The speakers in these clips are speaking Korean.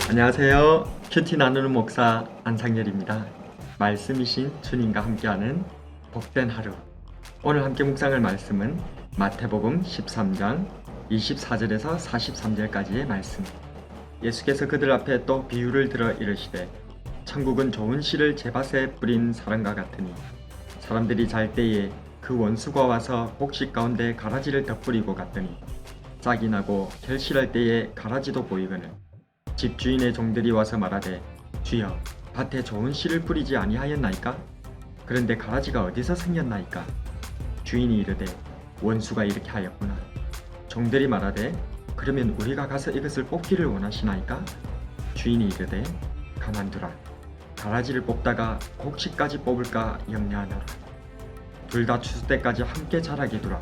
안녕하세요. 큐티 나누는 목사 안상열입니다. 말씀이신 주님과 함께하는 복된 하루. 오늘 함께 묵상할 말씀은 마태복음 13장 24절에서 43절까지의 말씀. 예수께서 그들 앞에 또 비유를 들어 이르시되 천국은 좋은 씨를 제밭에 뿌린 사람과 같으니 사람들이 잘 때에 그 원수가 와서 곡식 가운데 가라지를 덧뿌리고 갔더니 싹이 나고 결실할 때에 가라지도 보이거늘 집주인의 종들이 와서 말하되 주여 밭에 좋은 씨를 뿌리지 아니하였나이까? 그런데 가라지가 어디서 생겼나이까? 주인이 이르되 원수가 이렇게 하였구나. 종들이 말하되 그러면 우리가 가서 이것을 뽑기를 원하시나이까? 주인이 이르되 가만두라. 가라지를 뽑다가 곡식까지 뽑을까 염려하노라. 둘 다 추수 때까지 함께 자라게 두라.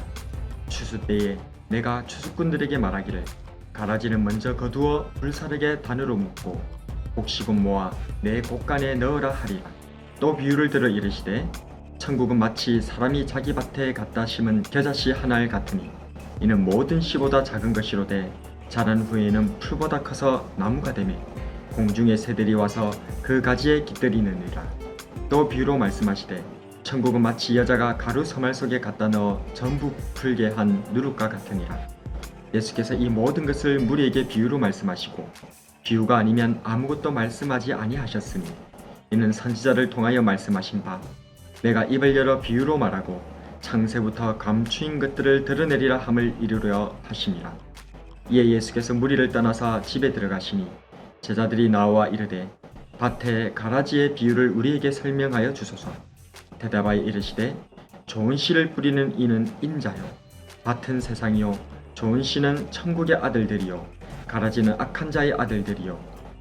추수 때에 내가 추수꾼들에게 말하기를 가라지는 먼저 거두어 불사르게 단으로 묶고 곡식은 모아 내 곡간에 넣으라 하리라. 또 비유를 들어 이르시되 천국은 마치 사람이 자기 밭에 갖다 심은 겨자씨 하나를 같으니 이는 모든 씨보다 작은 것이로되 자란 후에는 풀보다 커서 나무가 되매 공중의 새들이 와서 그 가지에 깃들이느니라. 또 비유로 말씀하시되 천국은 마치 여자가 가루 서말 속에 갖다 넣어 전부 풀게 한 누룩과 같으니라. 예수께서 이 모든 것을 무리에게 비유로 말씀하시고 비유가 아니면 아무것도 말씀하지 아니하셨으니 이는 선지자를 통하여 말씀하신 바 내가 입을 열어 비유로 말하고 창세부터 감추인 것들을 드러내리라 함을 이루려 하심이라. 이에 예수께서 무리를 떠나서 집에 들어가시니 제자들이 나와 이르되 밭에 가라지의 비유를 우리에게 설명하여 주소서. 대답하여 이르시되 좋은 씨를 뿌리는 이는 인자요 밭은 세상이요 좋은 씨는 천국의 아들들이요 가라지는 악한 자의 아들들이요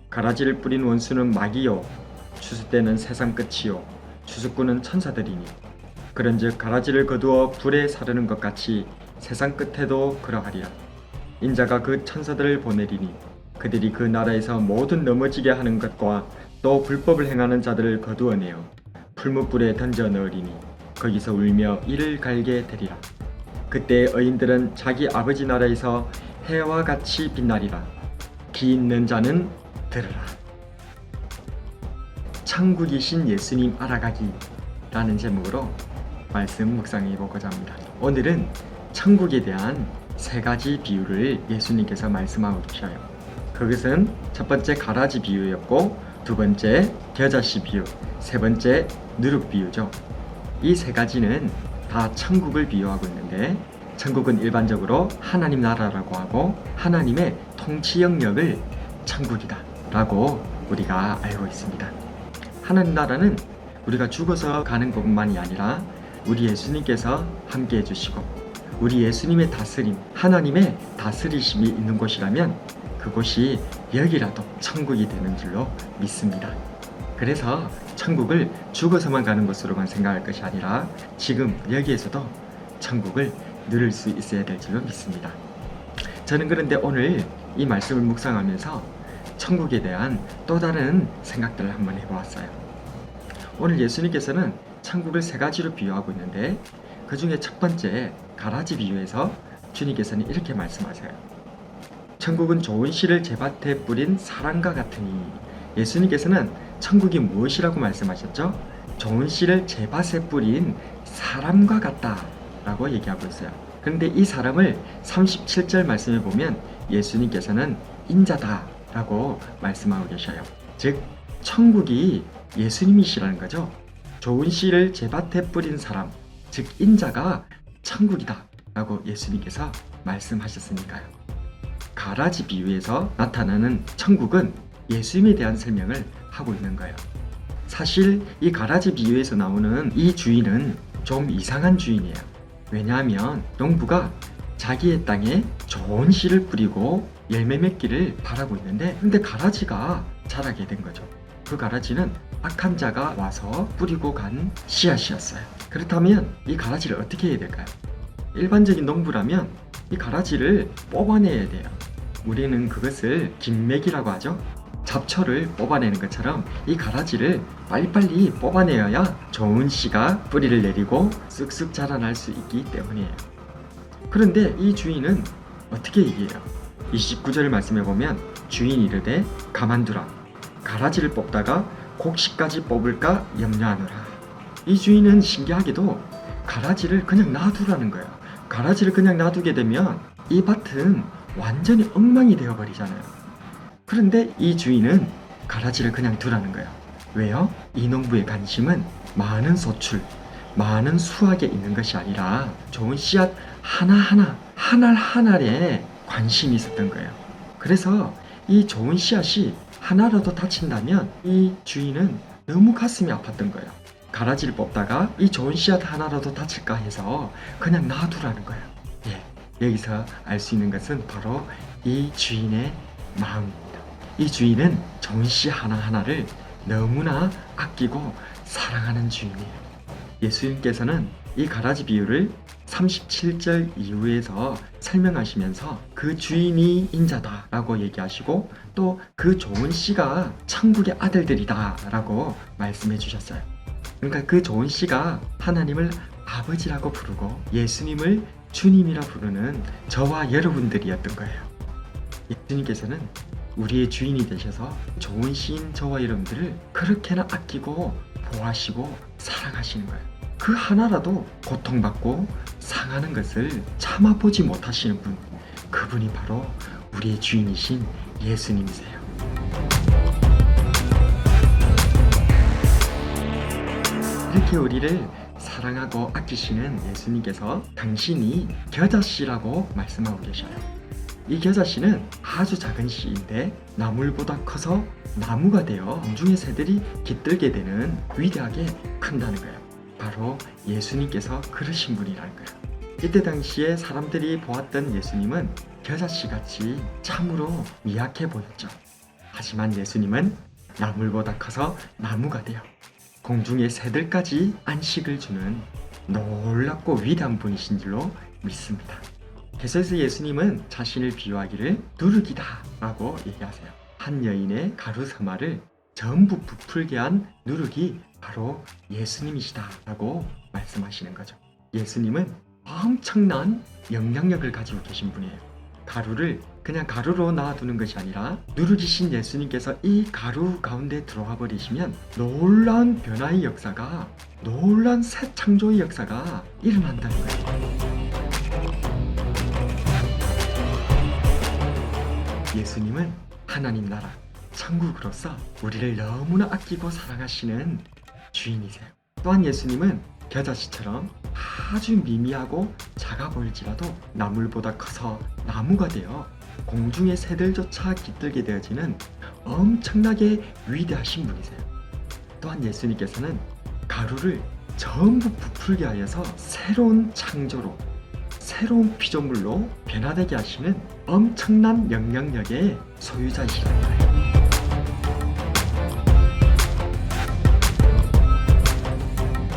가라지를 뿌린 원수는 마귀요 추수 때는 세상 끝이요 추수꾼은 천사들이니 그런즉 가라지를 거두어 불에 사르는 것 같이 세상 끝에도 그러하리라. 인자가 그 천사들을 보내리니 그들이 그 나라에서 모든 넘어지게 하는 것과 또 불법을 행하는 자들을 거두어내어 풀무불에 던져 넣으리니 거기서 울며 이를 갈게 되리라. 그때 의인들은 자기 아버지 나라에서 해와 같이 빛나리라. 귀 있는 자는 들으라. 천국이신 예수님 알아가기 라는 제목으로 말씀 묵상해 보고자 합니다. 오늘은 천국에 대한 세 가지 비유를 예수님께서 말씀하고 계셔요. 그것은 첫 번째 가라지 비유였고 두 번째 겨자씨 비유, 세 번째 누룩 비유죠. 이 세 가지는 다 천국을 비유하고 있는데 천국은 일반적으로 하나님 나라라고 하고 하나님의 통치 영역을 천국이다 라고 우리가 알고 있습니다. 하나님 나라는 우리가 죽어서 가는 것만이 아니라 우리 예수님께서 함께 해주시고 우리 예수님의 다스림, 하나님의 다스리심이 있는 곳이라면 그곳이 여기라도 천국이 되는 줄로 믿습니다. 그래서 천국을 죽어서만 가는 것으로만 생각할 것이 아니라 지금 여기에서도 천국을 누릴 수 있어야 될 줄로 믿습니다. 저는 그런데 오늘 이 말씀을 묵상하면서 천국에 대한 또 다른 생각들을 한번 해보았어요. 오늘 예수님께서는 천국을 세 가지로 비유하고 있는데 그 중에 첫 번째 가라지 비유에서 주님께서는 이렇게 말씀하세요. 천국은 좋은 씨를 제밭에 뿌린 사람과 같으니 예수님께서는 천국이 무엇이라고 말씀하셨죠? 좋은 씨를 제밭에 뿌린 사람과 같다 라고 얘기하고 있어요. 그런데 이 사람을 37절 말씀에 보면 예수님께서는 인자다 라고 말씀하고 계셔요. 즉 천국이 예수님이시라는 거죠. 좋은 씨를 제밭에 뿌린 사람, 즉 인자가 천국이다 라고 예수님께서 말씀하셨으니까요. 가라지 비유에서 나타나는 천국은 예수님에 대한 설명을 하고 있는 거예요. 사실 이 가라지 비유에서 나오는 이 주인은 좀 이상한 주인이에요. 왜냐하면 농부가 자기의 땅에 좋은 씨를 뿌리고 열매 맺기를 바라고 있는데 근데 가라지가 자라게 된 거죠. 그 가라지는 악한 자가 와서 뿌리고 간 씨앗이었어요. 그렇다면 이 가라지를 어떻게 해야 될까요? 일반적인 농부라면 이 가라지를 뽑아내야 돼요. 우리는 그것을 김맥이라고 하죠. 잡초를 뽑아내는 것처럼 이 가라지를 빨리빨리 뽑아내어야 좋은 씨가 뿌리를 내리고 쑥쑥 자라날 수 있기 때문이에요. 그런데 이 주인은 어떻게 얘기해요? 29절 말씀해 보면 주인이 이르되 가만두라. 가라지를 뽑다가 곡식까지 뽑을까 염려하노라. 이 주인은 신기하게도 가라지를 그냥 놔두라는 거예요. 가라지를 그냥 놔두게 되면 이 밭은 완전히 엉망이 되어버리잖아요. 그런데 이 주인은 가라지를 그냥 두라는 거예요. 왜요? 이 농부의 관심은 많은 소출, 많은 수확에 있는 것이 아니라 좋은 씨앗 하나하나, 한 알 한 알에 관심이 있었던 거예요. 그래서 이 좋은 씨앗이 하나라도 다친다면 이 주인은 너무 가슴이 아팠던 거예요. 가라지를 뽑다가 이 좋은 씨앗 하나라도 다칠까 해서 그냥 놔두라는 거예요. 여기서 알 수 있는 것은 바로 이 주인의 마음입니다. 이 주인은 좋은 씨 하나하나를 너무나 아끼고 사랑하는 주인이에요. 예수님께서는 이 가라지 비유를 37절 이후에서 설명하시면서 그 주인이 인자다 라고 얘기하시고 또 그 좋은 씨가 천국의 아들들이다 라고 말씀해 주셨어요. 그러니까 그 좋은 씨가 하나님을 아버지라고 부르고 예수님을 주님이라 부르는 저와 여러분들이었던 거예요. 예수님께서는 우리의 주인이 되셔서 좋은 씨인 저와 여러분들을 그렇게나 아끼고 보호하시고 사랑하시는 거예요. 그 하나라도 고통받고 상하는 것을 참아보지 못하시는 분, 그분이 바로 우리의 주인이신 예수님이세요. 이렇게 우리를 사랑하고 아끼시는 예수님께서 당신이 겨자씨라고 말씀하고 계셔요. 이 겨자씨는 아주 작은 씨인데 나물보다 커서 나무가 되어 공중의 새들이 깃들게 되는 위대하게 큰다는 거예요. 바로 예수님께서 그러신 분이라는 거예요. 이때 당시에 사람들이 보았던 예수님은 겨자씨같이 참으로 미약해 보였죠. 하지만 예수님은 나물보다 커서 나무가 되어 공중의 새들까지 안식을 주는 놀랍고 위대한 분이신 줄로 믿습니다. 계속해서 예수님은 자신을 비유하기를 누룩이다 라고 얘기하세요. 한 여인의 가루 서마를 전부 부풀게 한 누룩이 바로 예수님이시다 라고 말씀하시는 거죠. 예수님은 엄청난 영향력을 가지고 계신 분이에요. 가루를 그냥 가루로 놔두는 것이 아니라 누룩이신 예수님께서 이 가루 가운데 들어와 버리시면 놀라운 변화의 역사가, 놀라운 새 창조의 역사가 일어난다는 거예요. 예수님은 하나님 나라, 천국으로서 우리를 너무나 아끼고 사랑하시는 주인이세요. 또한 예수님은 겨자씨처럼 아주 미미하고 작아 보일지라도 나물보다 커서 나무가 되어 공중의 새들조차 깃들게 되어지는 엄청나게 위대하신 분이세요. 또한 예수님께서는 가루를 전부 부풀게 하여서 새로운 창조로, 새로운 피조물로 변화되게 하시는 엄청난 영향력의 소유자이시라는 거예요.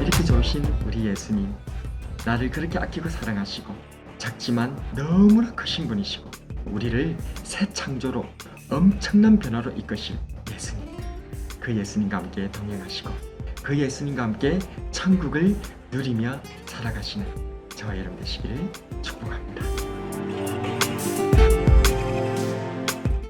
이렇게 좋으신 우리 예수님, 나를 그렇게 아끼고 사랑하시고 작지만 너무나 크신 분이시고 우리를 새 창조로 엄청난 변화로 이끄실 예수님, 그 예수님과 함께 동행하시고 그 예수님과 함께 천국을 누리며 살아가시는 저와 여러분 되시기를 축복합니다.